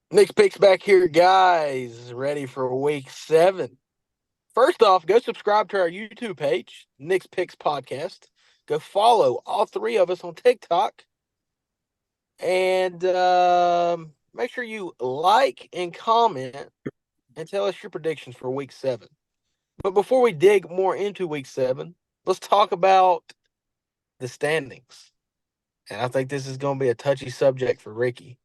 Nick's Picks back here, guys. Ready for week 7. First off, go subscribe to our YouTube page, Nick's Picks Podcast. Go follow all three of us on TikTok. And make sure you like and comment and tell us your predictions for week 7. But before we dig more into week 7, let's talk about the standings. And I think this is going to be a touchy subject for Ricky.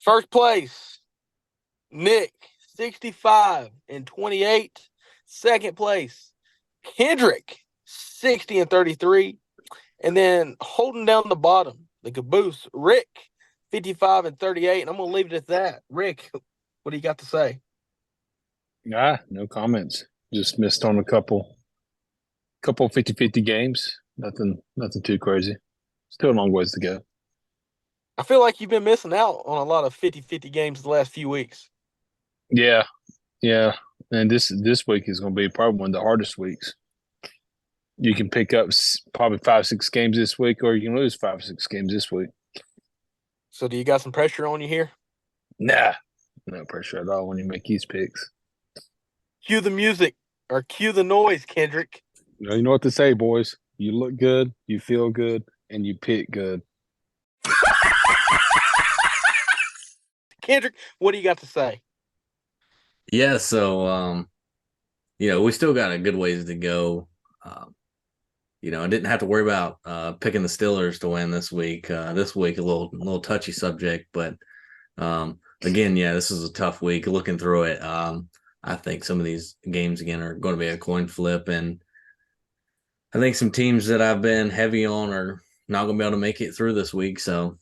First place, Nick, 65 and 28. Second place, Kendrick, 60 and 33. And then holding down the bottom, the caboose, Rick, 55 and 38. And I'm going to leave it at that. Rick, what do you got to say? No comments. Just missed on a couple 50-50 games. Nothing too crazy. Still a long ways to go. I feel like you've been missing out on a lot of 50-50 games the last few weeks. Yeah, yeah. And this week is going to be probably one of the hardest weeks. You can pick up probably 5-6 games this week, or you can lose 5-6 games this week. So do you got some pressure on you here? Nah, no pressure at all when you make these picks. Cue the music or cue the noise, Kendrick. You know what to say, boys. You look good, you feel good, and you pick good. Kendrick, what do you got to say? Yeah, so we still got a good ways to go. I didn't have to worry about picking the Steelers to win this week. This week a little touchy subject, but again, yeah, this is a tough week. Looking through it, I think some of these games again are going to be a coin flip, and I think some teams that I've been heavy on are not going to be able to make it through this week. So,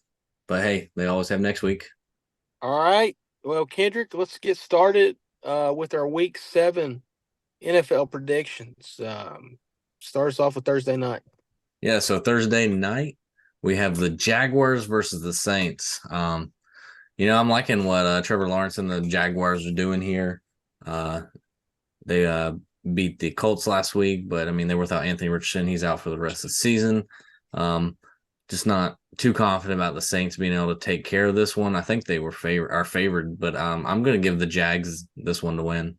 but hey, they always have next week. All right. Well, Kendrick, let's get started with our week 7 NFL predictions. Start us off with Thursday night. Yeah, so Thursday night we have the Jaguars versus the Saints. I'm liking what Trevor Lawrence and the Jaguars are doing here. They beat the Colts last week, but I mean they were without Anthony Richardson. He's out for the rest of the season. Just not too confident about the Saints being able to take care of this one. I think they are favored, but I'm going to give the Jags this one to win.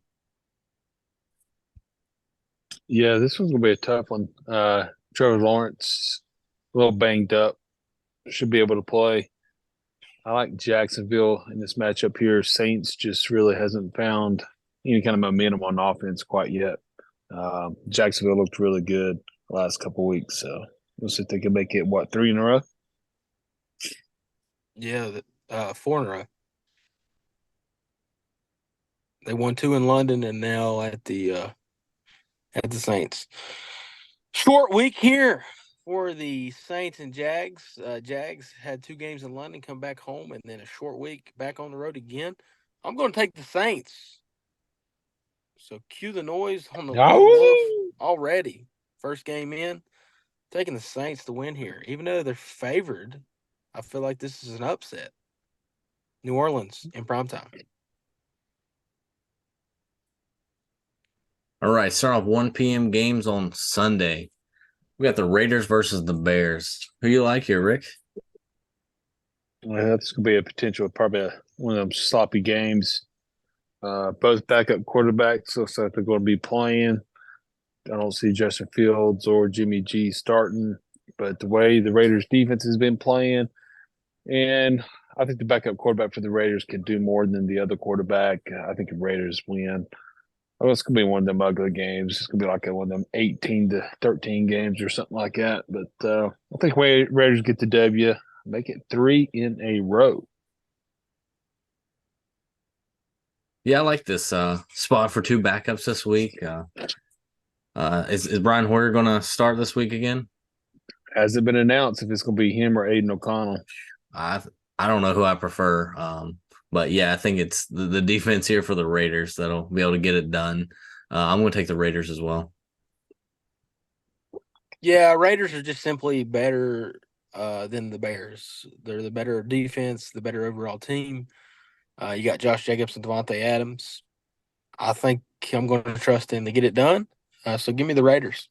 Yeah, this one's gonna be a tough one. Trevor Lawrence, a little banged up, should be able to play. I like Jacksonville in this matchup here. Saints just really hasn't found any kind of momentum on offense quite yet. Jacksonville looked really good the last couple weeks, so we'll see if they can make it. What, 3 in a row? Yeah, 4 in a row. They won 2 in London and now at the Saints. Short week here for the Saints and Jags. Jags had 2 games in London, come back home, and then a short week back on the road again. I'm going to take the Saints. So cue the noise on the lone wolf already. First game in, taking the Saints to win here. Even though they're favored, I feel like this is an upset. New Orleans in primetime. All right, start off 1 p.m. games on Sunday. We got the Raiders versus the Bears. Who you like here, Rick? Well, that's going to be a potential, probably one of them sloppy games. Both backup quarterbacks looks like they're going to be playing. I don't see Justin Fields or Jimmy G starting, but the way the Raiders defense has been playing, and I think the backup quarterback for the Raiders can do more than the other quarterback. I think the Raiders win. Oh, it's gonna be one of them ugly games. It's gonna be like one of them 18-13 games or something like that. But I think Raiders get the W, make it 3 in a row. Yeah, I like this spot for 2 backups this week. Is Brian Hoyer going to start this week again? Hasn't been announced if it's going to be him or Aiden O'Connell. I don't know who I prefer, but yeah, I think it's the defense here for the Raiders that'll be able to get it done. I'm going to take the Raiders as well. Yeah, Raiders are just simply better than the Bears. They're the better defense, the better overall team. You got Josh Jacobs and Devontae Adams. I think I'm going to trust in to get it done. So give me the Raiders.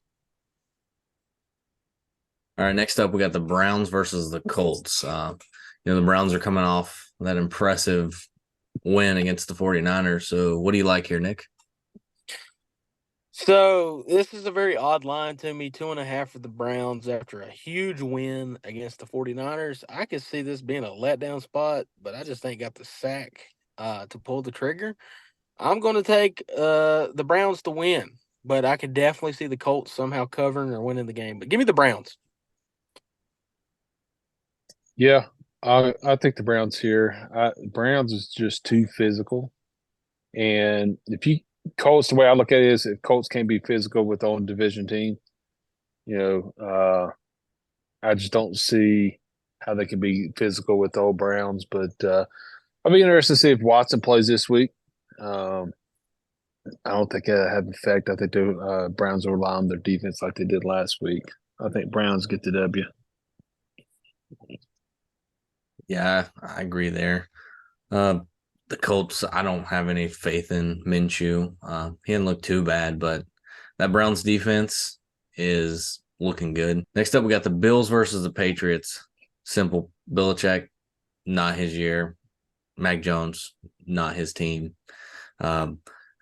All right, next up we got the Browns versus the Colts. The Browns are coming off that impressive win against the 49ers. So what do you like here, Nick? So this is a very odd line to me. 2.5 for the Browns after a huge win against the 49ers. I could see this being a letdown spot, but I just ain't got the sack to pull the trigger. I'm going to take the Browns to win, but I could definitely see the Colts somehow covering or winning the game. But give me the Browns. Yeah, I think the Browns here. Browns is just too physical, and if you Colts, the way I look at it is, if Colts can't be physical with their own division team, you I just don't see how they can be physical with the old Browns. But I'll be interested to see if Watson plays this week. Um, I don't think it'll have effect. I think the Browns will rely on their defense like they did last week. I think Browns get the W. Yeah, I agree there. The Colts, I don't have any faith in Minshew. He didn't look too bad, but that Browns defense is looking good. Next up, we got the Bills versus the Patriots. Simple. Belichick, not his year. Mac Jones, not his team. I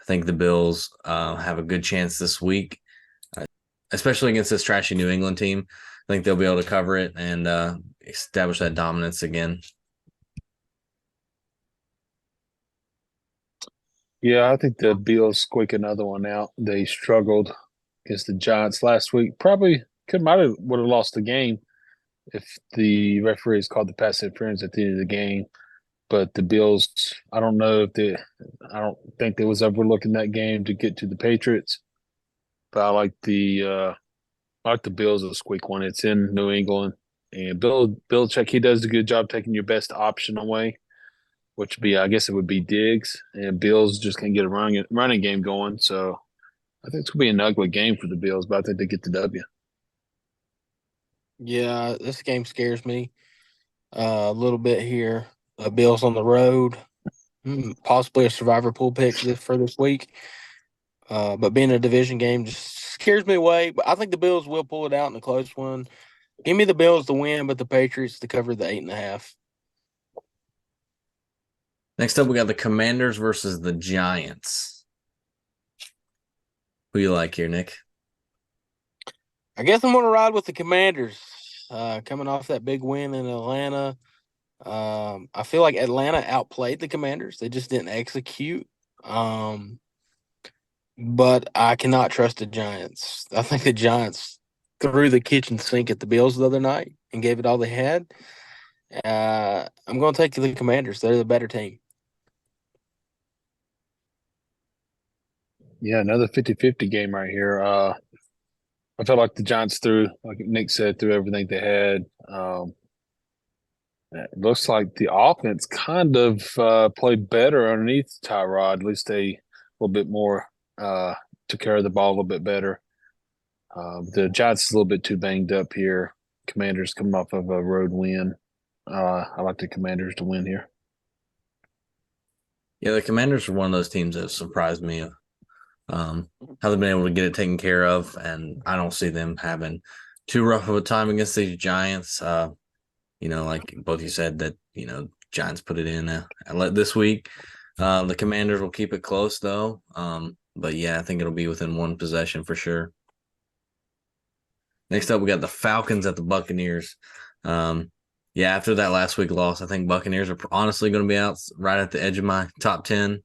think the Bills have a good chance this week, especially against this trashy New England team. I think they'll be able to cover it and establish that dominance again. Yeah, I think the Bills squeak another one out. They struggled against the Giants last week. Probably would have lost the game if the referees called the pass interference at the end of the game. But the Bills, I don't know if I don't think they was overlooking that game to get to the Patriots. But I like the Bills to squeak one. It's in New England, and Bill Belichick, he does a good job taking your best option away, which would be, I guess it would be Diggs, and Bills just can't get a running game going. So I think it's gonna be an ugly game for the Bills, but I think they get the W. Yeah, this game scares me a little bit here. Bills on the road, possibly a survivor pool pick for this week. But being a division game just scares me away. But I think the Bills will pull it out in a close one. Give me the Bills to win, but the Patriots to cover the 8.5. Next up, we got the Commanders versus the Giants. Who you like here, Nick? I guess I'm going to ride with the Commanders. Coming off that big win in Atlanta. I feel like Atlanta outplayed the Commanders. They just didn't execute. But I cannot trust the Giants. I think the Giants threw the kitchen sink at the Bills the other night and gave it all they had. I'm going to take the Commanders. They're the better team. Yeah, another 50-50 game right here. I felt like the Giants threw, like Nick said, threw everything they had. It looks like the offense kind of played better underneath Tyrod. At least they a little bit more took care of the ball a little bit better. The Giants is a little bit too banged up here. Commanders coming off of a road win. I like the Commanders to win here. Yeah, the Commanders are one of those teams that surprised me. How they've been able to get it taken care of, and I don't see them having too rough of a time against these Giants. Like both you said that Giants put it in this week. The Commanders will keep it close though. But yeah, I think it'll be within one possession for sure. Next up, we got the Falcons at the Buccaneers. Yeah, after that last week loss, I think Buccaneers are honestly going to be out right at the edge of my top 10.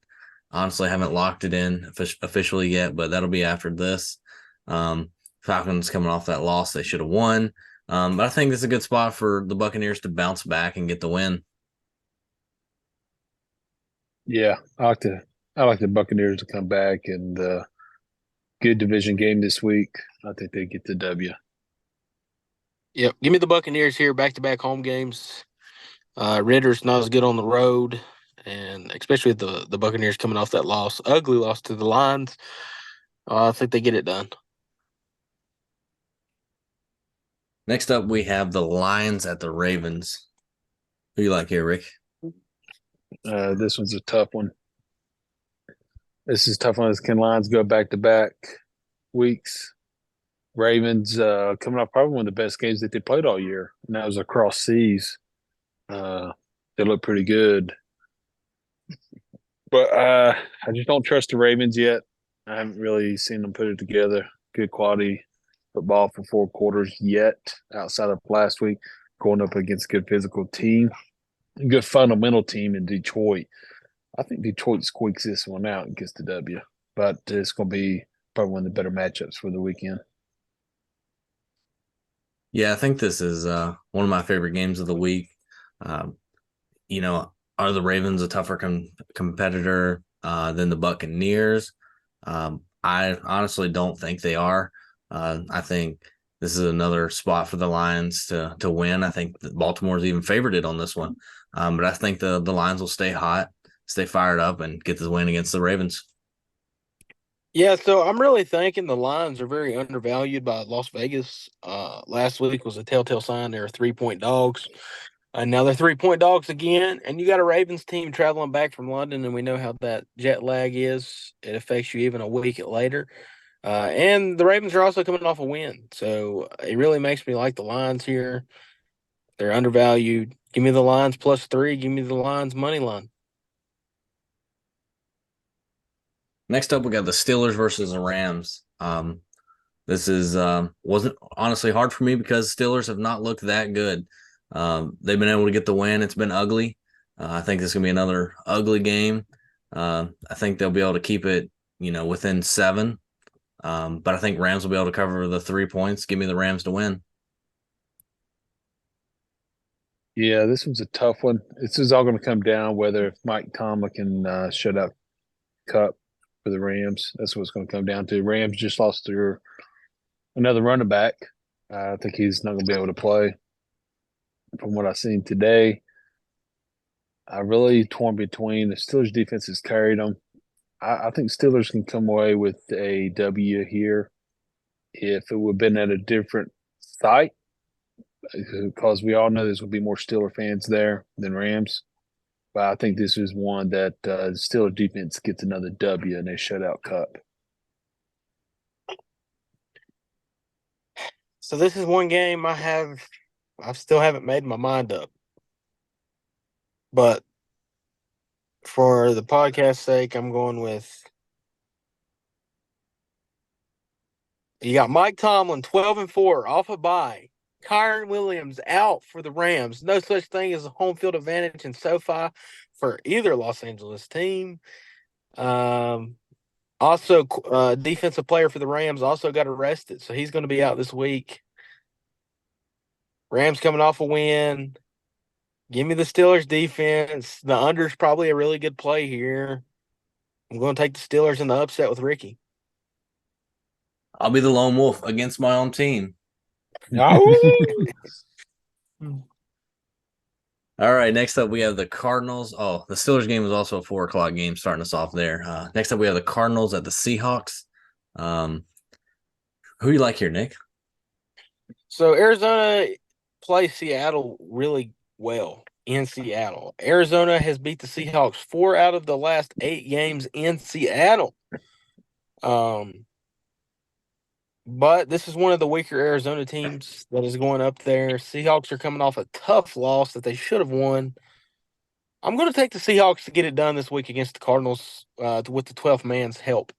Honestly, haven't locked it in officially yet, but that'll be after this. Falcons coming off that loss, they should have won. But I think this is a good spot for the Buccaneers to bounce back and get the win. Yeah, I like the Buccaneers to come back and good division game this week. I think they get the W. Yep. Give me the Buccaneers here, back-to-back home games. Ritter's not as good on the road, and especially the Buccaneers coming off that ugly loss to the Lions. I think they get it done. Next up, we have the Lions at the Ravens. Who you like here, Rick? This one's a tough one. This is a tough one. Can Lions go back-to-back weeks? Ravens coming off probably one of the best games that they played all year, and that was across seas. They look pretty good. But I just don't trust the Ravens yet. I haven't really seen them put it together. Good quality football for 4 quarters yet, outside of last week, going up against a good physical team, a good fundamental team in Detroit. I think Detroit squeaks this one out and gets the W, but it's going to be probably one of the better matchups for the weekend. Yeah, I think this is one of my favorite games of the week. Um, you know, are the Ravens a tougher competitor than the Buccaneers? I honestly don't think they are. I think this is another spot for the Lions to win. I think Baltimore's even favored it on this one, but I think the Lions will stay hot, stay fired up, and get the win against the Ravens. Yeah, so I'm really thinking the Lions are very undervalued by Las Vegas. Last week was a telltale sign they were 3-point dogs. And now they're 3-point dogs again. And you got a Ravens team traveling back from London, and we know how that jet lag is. It affects you even a week later. And the Ravens are also coming off a win. So it really makes me like the Lions here. They're undervalued. Give me the Lions +3. Give me the Lions money line. Next up, we got the Steelers versus the Rams. This is wasn't honestly hard for me because Steelers have not looked that good. They've been able to get the win. It's been ugly. I think this is gonna be another ugly game. I think they'll be able to keep it, within 7. But I think Rams will be able to cover the 3 points. Give me the Rams to win. Yeah, this was a tough one. This is all going to come down whether if Mike Tomlin can shut out Cup for the Rams. That's what it's going to come down to. Rams just lost their another running back. I think he's not going to be able to play. From what I've seen today, I really torn between the Steelers defense has carried them. I think Steelers can come away with a W here if it would have been at a different site, because we all know there's going to be more Steeler fans there than Rams. But I think this is one that the Steelers defense gets another W and they shut out Cup. So this is one game I still haven't made my mind up. But for the podcast's sake, I'm going with you got Mike Tomlin, 12-4, off a bye. Kyron Williams out for the Rams. No such thing as a home field advantage in SoFi for either Los Angeles team. Also, defensive player for the Rams also got arrested, so he's going to be out this week. Rams coming off a win. Give me the Steelers defense. The under's probably a really good play here. I'm going to take the Steelers in the upset with Ricky. I'll be the lone wolf against my own team. All right, next up we have the Cardinals. Oh, the Steelers game is also a 4:00 game, starting us off there. Next up we have the Cardinals at the Seahawks. Who you like here, Nick? So Arizona plays Seattle really well in Seattle. Arizona has beat the Seahawks 4 out of the last 8 games in Seattle. But this is one of the weaker Arizona teams that is going up there. Seahawks are coming off a tough loss that they should have won. I'm going to take the Seahawks to get it done this week against the Cardinals with the 12th man's help.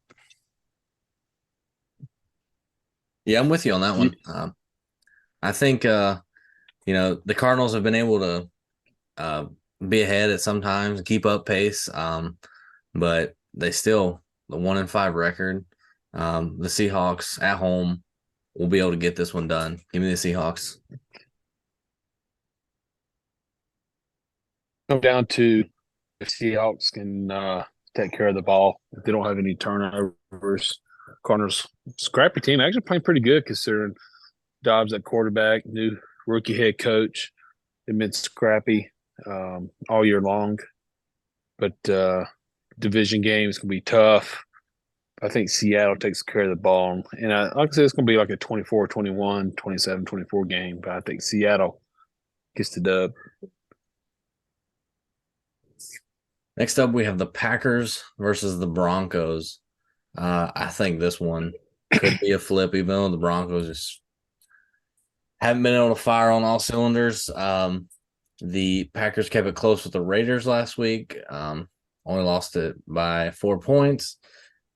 Yeah, I'm with you on that one. I think the Cardinals have been able to be ahead at sometimes and keep up pace, but they still the 1-5 record. The Seahawks at home will be able to get this one done. Give me the Seahawks. Come down to if Seahawks can take care of the ball. If they don't have any turnovers, Cardinals scrappy team, actually playing pretty good considering Dobbs at quarterback, new rookie head coach. They've been scrappy all year long, but division games can be tough. I think Seattle takes care of the ball. And like I said, it's going to be like a 24-21, 27-24 game, but I think Seattle gets the dub. Next up, we have the Packers versus the Broncos. I think this one could be a flip, even though the Broncos just haven't been able to fire on all cylinders. The Packers kept it close with the Raiders last week. Only lost it by 4 points.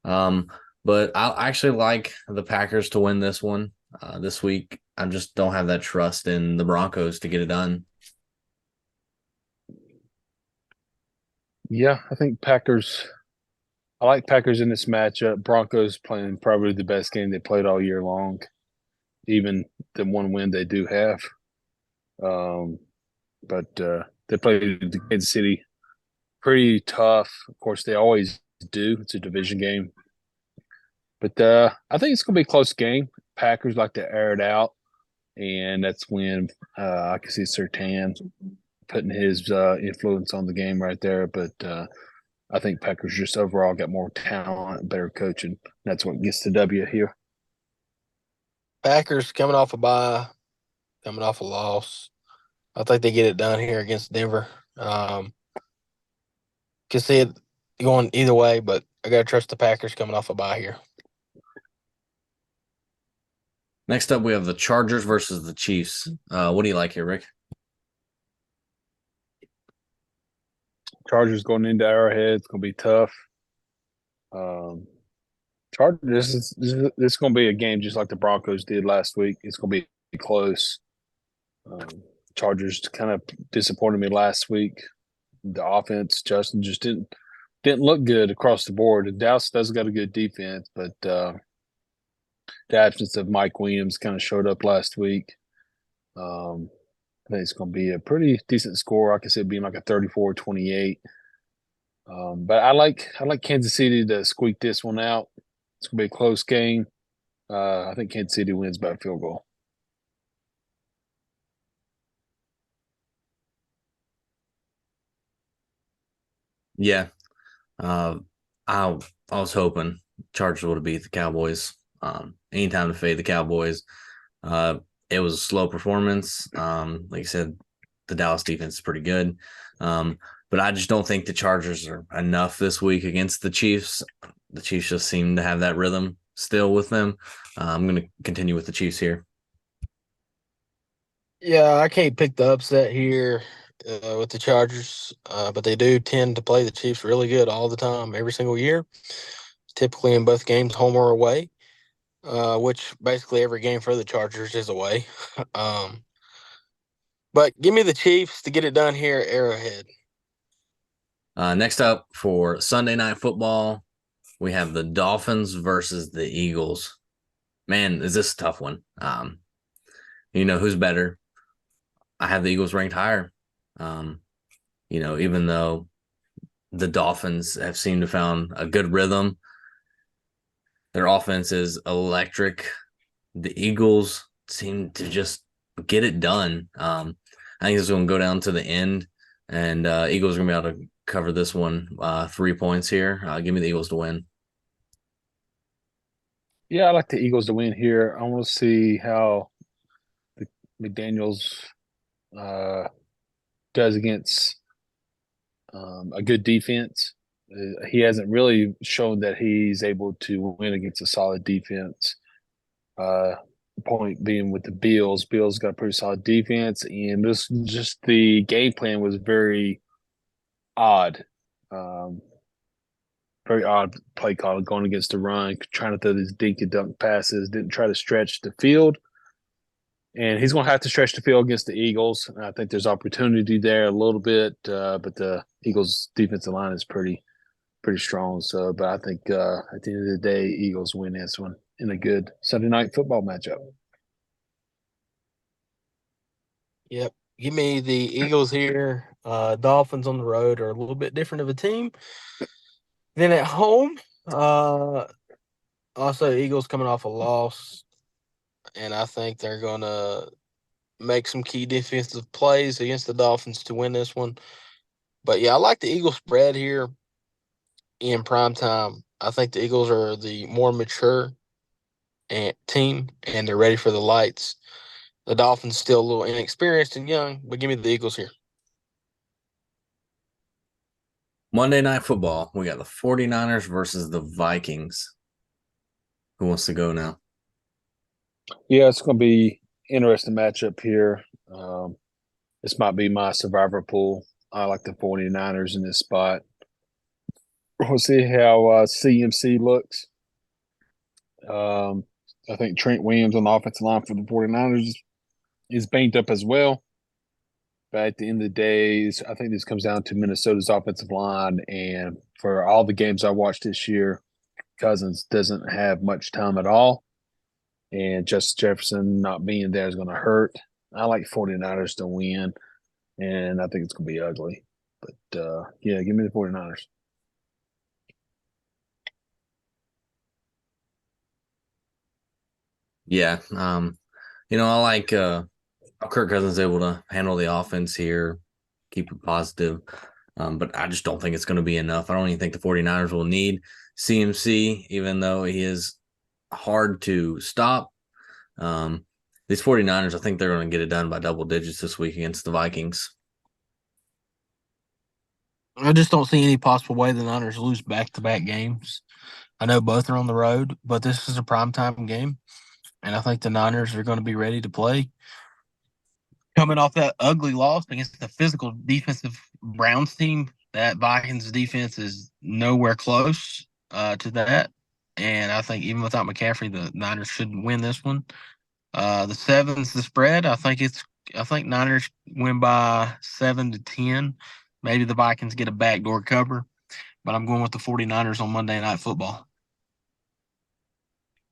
But I actually like the Packers to win this one this week. I just don't have that trust in the Broncos to get it done. Yeah, I think Packers. I like Packers in this matchup. Broncos playing probably the best game they played all year long, even the one win they do have. But they played the Kansas City pretty tough. Of course, they always do. It's a division game. But I think it's going to be a close game. Packers like to air it out, and that's when I can see Surtain putting his influence on the game right there. But I think Packers just overall got more talent, better coaching. That's what gets the W here. Packers coming off a bye, coming off a loss. I think they get it done here against Denver. Can see it going either way, but I got to trust the Packers coming off a bye here. Next up, we have the Chargers versus the Chiefs. What do you like here, Rick? Chargers going into Arrowhead. It's going to be tough. Chargers. This is going to be a game just like the Broncos did last week. It's going to be close. Chargers kind of disappointed me last week. The offense, Justin, just didn't look good across the board. And Dallas does got a good defense, but the absence of Mike Williams kind of showed up last week. I think it's going to be a pretty decent score. Like I said, being like a 34-28. But I like Kansas City to squeak this one out. It's going to be a close game. I think Kansas City wins by a field goal. Yeah. I was hoping Chargers would have beat the Cowboys. Anytime to fade the Cowboys. It was a slow performance. Like I said, the Dallas defense is pretty good. But I just don't think the Chargers are enough this week against the Chiefs. The Chiefs just seem to have that rhythm still with them. I'm going to continue with the Chiefs here. Yeah, I can't pick the upset here with the Chargers, but they do tend to play the Chiefs really good all the time, every single year, typically in both games, home or away, which basically every game for the Chargers is away. But give me the Chiefs to get it done here at Arrowhead. Next up for Sunday Night Football, we have the Dolphins versus the Eagles. Man, is this a tough one? Who's better? I have the Eagles ranked higher. Even though the Dolphins have seemed to found a good rhythm, their offense is electric. The Eagles seem to just get it done. I think this is going to go down to the end, and Eagles are going to be able to cover this one 3 points here. Give me the Eagles to win. Yeah, I like the Eagles to win here. I want to see how McDaniels does against a good defense. He hasn't really shown that he's able to win against a solid defense. Point being with the Bills. Bills got a pretty solid defense, and this just the game plan was very odd. Very odd play call going against the run, trying to throw these dink and dunk passes, didn't try to stretch the field. And he's going to have to stretch the field against the Eagles. I think there's opportunity there a little bit, but the Eagles' defensive line is pretty strong. So, but I think at the end of the day, Eagles win this one in a good Sunday night football matchup. Yep. Give me the Eagles here. Dolphins on the road are a little bit different of a team than at home. Also, Eagles coming off a loss, and I think they're going to make some key defensive plays against the Dolphins to win this one. But, yeah, I like the Eagles spread here in prime time. I think the Eagles are the more mature team, and they're ready for the lights. The Dolphins still a little inexperienced and young, but give me the Eagles here. Monday Night Football, we got the 49ers versus the Vikings. Who wants to go now? Yeah, it's going to be interesting matchup here. This might be my survivor pool. I like the 49ers in this spot. We'll see how CMC looks. I think Trent Williams on the offensive line for the 49ers is banged up as well. But at the end of the day, I think this comes down to Minnesota's offensive line. And for all the games I watched this year, Cousins doesn't have much time at all. And Justin Jefferson not being there is going to hurt. I like 49ers to win, and I think it's going to be ugly. But, yeah, give me the 49ers. Yeah. I like how Kirk Cousins is able to handle the offense here, keep it positive. But I just don't think it's going to be enough. I don't even think the 49ers will need CMC, even though he is hard to stop. These 49ers, I think they're going to get it done by double digits this week against the Vikings. I just don't see any possible way the Niners lose back-to-back games. I know both are on the road, but this is a primetime game, and I think the Niners are going to be ready to play. Coming off that ugly loss against the physical defensive Browns team, that Vikings defense is nowhere close to that. And I think even without McCaffrey, the Niners should win this one. The 7's the spread. I think Niners win by 7-10. Maybe the Vikings get a backdoor cover, but I'm going with the 49ers on Monday Night Football.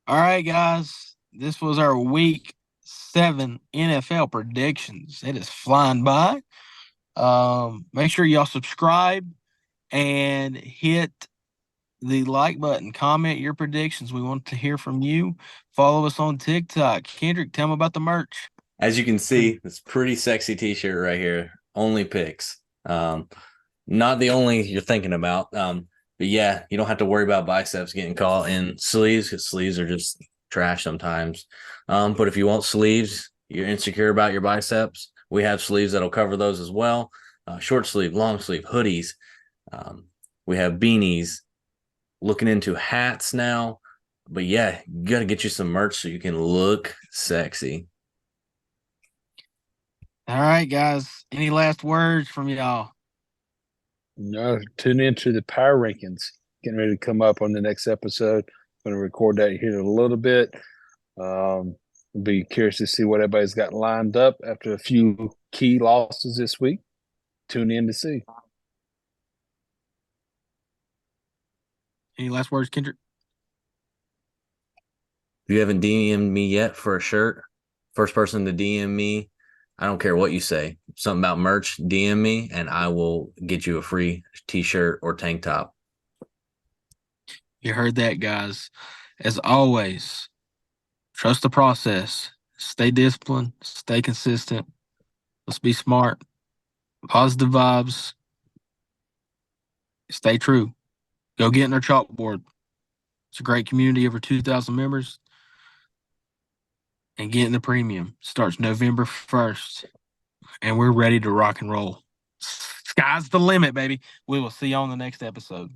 All right, guys. This was our week 7 NFL predictions. It is flying by. Make sure y'all subscribe and hit the like button. Comment your predictions. We want to hear from you. Follow us on TikTok. Kendrick, tell them about the merch. As you can see, this pretty sexy t-shirt right here. Only picks. Not the only you're thinking about. But yeah, you don't have to worry about biceps getting caught in sleeves because sleeves are just trash sometimes. But if you want sleeves, you're insecure about your biceps, we have sleeves that'll cover those as well. Short sleeve, long sleeve, hoodies. We have beanies. Looking into hats now. But yeah, you got to get you some merch so you can look sexy. All right, guys. Any last words from y'all? No, tune into the power rankings. Getting ready to come up on the next episode. I'm going to record that here in a little bit. I'll be curious to see what everybody's got lined up after a few key losses this week. Tune in to see. Any last words, Kendrick? If you haven't DM'd me yet for a shirt, first person to DM me, I don't care what you say. Something about merch, DM me, and I will get you a free t-shirt or tank top. You heard that, guys. As always, trust the process. Stay disciplined. Stay consistent. Let's be smart. Positive vibes. Stay true. Go get in our chalkboard. It's a great community, over 2,000 members. And get in the premium. Starts November 1st. And we're ready to rock and roll. Sky's the limit, baby. We will see you on the next episode.